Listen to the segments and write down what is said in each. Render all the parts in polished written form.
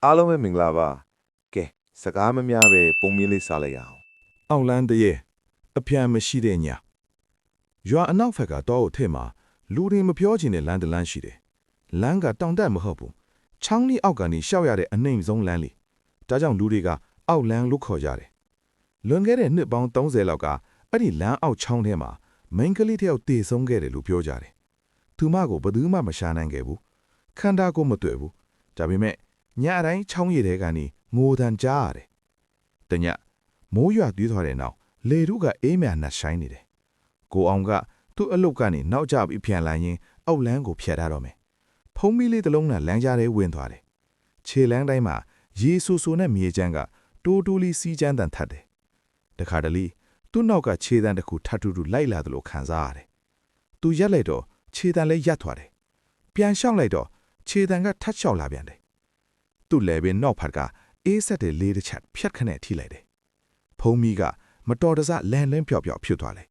အားလုံးပဲမင်္ဂလာပါကဲစကားမများပဲပုံမြင်လေးစားလိုက်ရအောင် အောင်လန်းတရေအပြန်မရှိတဲ့ညာရွာအနောက်ဖက်ကတော့အထက်မှာလူတွေမပြောချင်တဲ့လမ်းတစ်လမ်းရှိတယ်လမ်းကတောင်တက်မဟုတ်ဘူးချောင်းလေးအောက်ကနေရှောက်ရတဲ့အနှိမ်ဆုံးလမ်းလေးဒါကြောင့်လူတွေကအောက်လမ်းလို့ခေါ်ကြတယ်လွန်ခဲ့တဲ့နှစ်ပေါင်း30လောက်ကအဲ့ဒီလမ်းအောက်ချောင်းထဲမှာမိန်းကလေးတစ်ယောက်တည်ဆုံးခဲ့တယ်လို့ပြောကြတယ်သူမကိုဘယ်သူမှမရှာနိုင်ခဲ့ဘူးခန္ဓာကိုယ်မတွေ့ဘူးဒါပေမဲ့ညအတိုင်းချောင်းရည်ထဲကနေငိုတန်ကြားရတယ်တညမိုးရွာသွေးသွားတဲ့နောက်လေတို့ကအေးမြနှက်ဆိုင်နေတယ်ကိုအောင်ကသူ့အလုတ်ကနေနောက်ကျပြီးပြန်လာရင်အောက်လန်းကိုဖျက်ထားတော့မယ်ဖုံးမီလေးတစ်လုံးနဲ့လမ်းကြားထဲဝင်သွားတယ်ခြေလမ်းတိုင်းမှာရေဆူဆူနဲ့မြေချမ်းကတိုးတိုးလေးစီးချမ်းတန်ထတ်တယ်တခါတလေသူ့နောက်ကခြေတန်းတစ်ခုထပ်ထူထူလိုက်လာတယ်လို့ခံစားရတယ်သူရက်လိုက်တော့ခြေတန်းလေးရပ်သွားတယ်ပြန်လျှောက်လိုက်တော့ခြေတန်းကထပ်လျှောက်လာပြန်တယ်သူ့လေပင်နောက်ဖက်ကအေးဆက်တဲ့လေးတစ်ချက်ဖြတ်ခနဲ့ထိလိုက်တယ်ဖုံးမီကမတော်တဆလန်လင်းပျော့ပျော့ဖြစ်သွားတယ်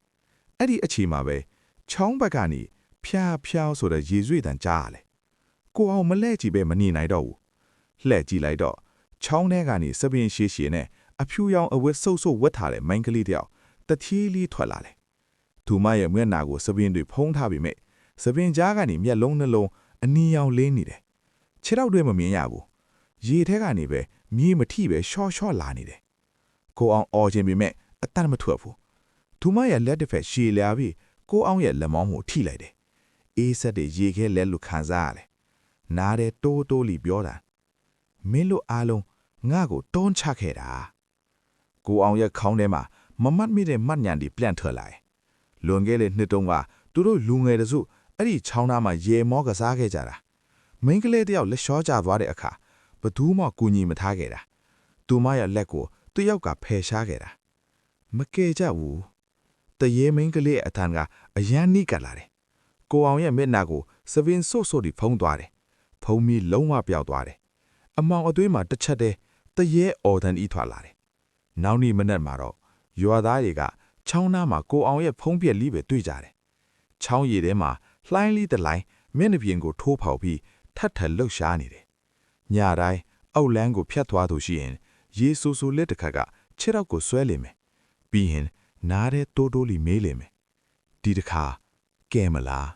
အဲ့ဒီအချိန်မှာပဲချောင်းဘက်ကနေဖျားဖျားဆိုတဲ့ရေရွေ့တန်ကြားရတယ်ကိုအောင်မလဲကြည့်ပဲမနေနိုင်တော့ဘူးလှဲ့ကြည့်လိုက်တော့ချောင်းထဲကနေစပင်းရှည်ရှည်နဲ့အဖြူရောင်အဝတ်ဆုပ်ဆုပ်ဝတ်ထားတဲ့မိန်းကလေးတယောက်တထီးလေးထွက်လာတယ်သူမရဲ့မျက်နှာကိုစပင်းတွေဖုံးထားပြီးမြဲစပင်းကြားကနေမျက်လုံးနှလုံးအနီရောင်လေးနေတယ်ခြေထောက်တွေမမြင်ရဘူးရေထဲကနေပဲမြေမထိပဲရှော့ရှော့လာနေတယ်ကိုအောင်အော်ခြင်းပြီးမြဲအတတ်မထွက်ဘူးသူမရဲ့လက်တစ်ဖက်ရှည်လာပြီးကိုအောင်ရဲ့လက်မောင်းကိုထိလိုက်တယ်အေးဆက်တဲ့ရေခဲလက်လူခံစားရတယ်နားတဲ့တိုးတိုးလီပြောတာမင်းတို့အားလုံးငါ့ကိုတွန်းချခဲ့တာကိုအောင်ရဲ့ခေါင်းထဲမှာမမတ်မိတဲ့မှတ်ညံတွေပြန့်ထွက်လာတယ်လွန်ခဲ့တဲ့နှစ်တုန်းကသူတို့လူငယ်တစုအဲ့ဒီချောင်းသားမှာရေမောကစားခဲ့ကြတာမိန်းကလေးတယောက်လက်လျှောကျသွားတဲ့အခါဘသူမှကူညီမထားခဲ့တာသူမရဲ့လက်ကိုသူယောက်ကဖယ်ရှားခဲ့တာမကယ်ကြဘူးတရေမိန်းကလေးအထံကအရန်နိကလာတယ်ကိုအောင်ရဲ့မျက်နှာကိုစပင်းဆို့ဆို့ဒီဖုံးသွားတယ်ဖုံးပြီးလုံးဝပျောက်သွားတယ်အမောင်အသွေးမှာတစ်ချက်တည်းတရေအော်တန်ဤထွာလာတယ်နောက်နေ့မနက်မှာတော့ရွာသားတွေကချောင်းသားမှာကိုအောင်ရဲ့ဖုံးပြက်လေးပဲတွေ့ကြတယ်ချောင်းရည်ထဲမှာလှိုင်းလေးတစ်လိုင်းမျက်နှာပြင်ကိုထိုးဖောက်ပြီးထပ်ထလှုပ်ရှားနေတယ်ညတိုင်းအောက်လန်းကိုဖြတ်သွားသူရှိရင်ရေဆူဆူလက်တစ်ခါကခြေထောက်ကိုဆွဲလိမ့်မယ်ပြီးရင်နားတဲ့တိုးတိုးလီမေးလိမ့်မယ်ဒီတစ်ခါကဲမလား